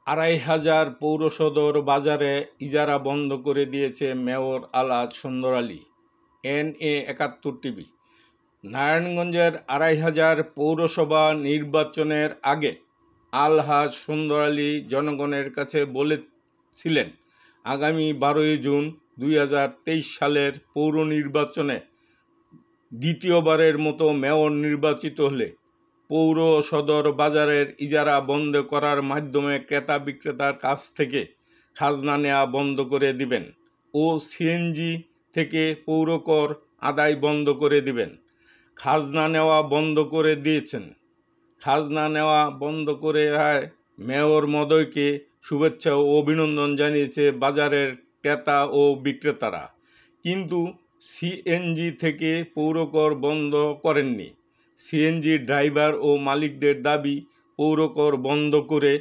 ২৫০০ পৌরসদর বাজারে ইজারা বন্ধ করে দিয়েছে মেয়র আলহাজ সুন্দর আলী। NA71 TV. নারায়ণগঞ্জের ২৫০০ পৌরসভা নির্বাচনের আগে আলহাজ সুন্দর আলী জনগণের কাছে বলেছিলেন, আগামী ১২ই জুন ২০২৩ সালের পৌর নির্বাচনে দ্বিতীয়বারের মতো মেয়র নির্বাচিত হলে পৌর সদর বাজারের ইজারা বন্ধ করার মাধ্যমে ক্রেতা বিক্রেতার কাছ থেকে খাজনা নেওয়া বন্ধ করে দিবেন ও সিএনজি থেকে পৌরকর আদায় বন্ধ করে দিবেন। খাজনা নেওয়া বন্ধ করে দিয়েছেন। খাজনা নেওয়া বন্ধ করে মেয়র মহোদয়কে শুভেচ্ছা ও অভিনন্দন জানিয়েছে বাজারের ক্রেতা ও বিক্রেতারা, কিন্তু সিএনজি থেকে পৌরকর বন্ধ করেননি। সিএনজি ড্রাইভার ও মালিকদের দাবি, পৌরকর বন্ধ করে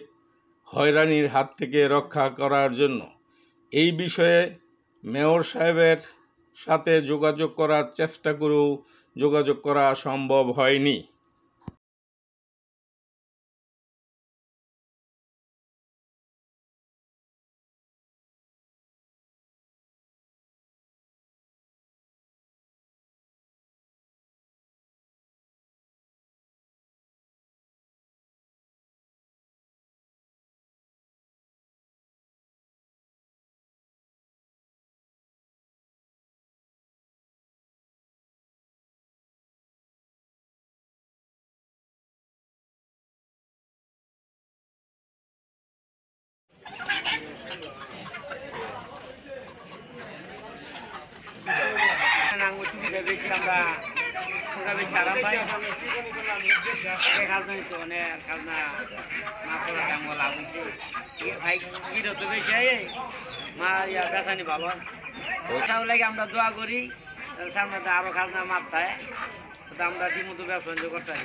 হয়রানির হাত থেকে রক্ষা করার জন্য। এই বিষয়ে মেয়র সাহেবের সাথে যোগাযোগ করার চেষ্টা করেও যোগাযোগ করা সম্ভব হয়নি। আমরা দোয়া করি সামনে আরো খাজনা মাপ থাকে, আমরা ঠিকমতো ব্যবসা করতে পারি।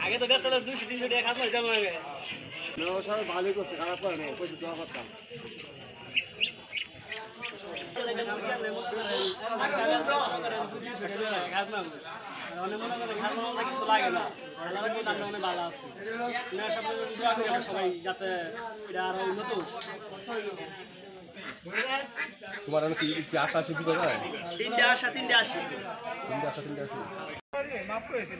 আগে তো ব্যস্ত 200-300 টাকা খাজনা দিতে লাগে। ভালোই করছে, খারাপ করে না, পয়সা দেওয়া করতাম। তোমার কি আশা আছে? 3টা আশা 3টা আসি। মাফ করেছে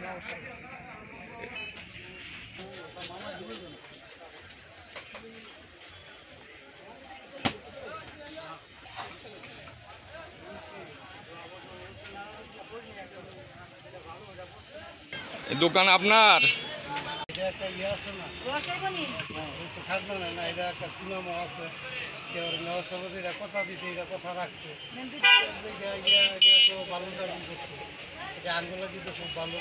দোকান আপনার? এটা একটা ইয়ে আছে না, থাকবে না, এটা একটা সুনামও আছে। মেয়র সাহেব এটা কথা দিচ্ছে, এটা কথা রাখছে, এটা তো ভালো দাবি করছে, এটা আন্দোলন দিতে খুব ভালো।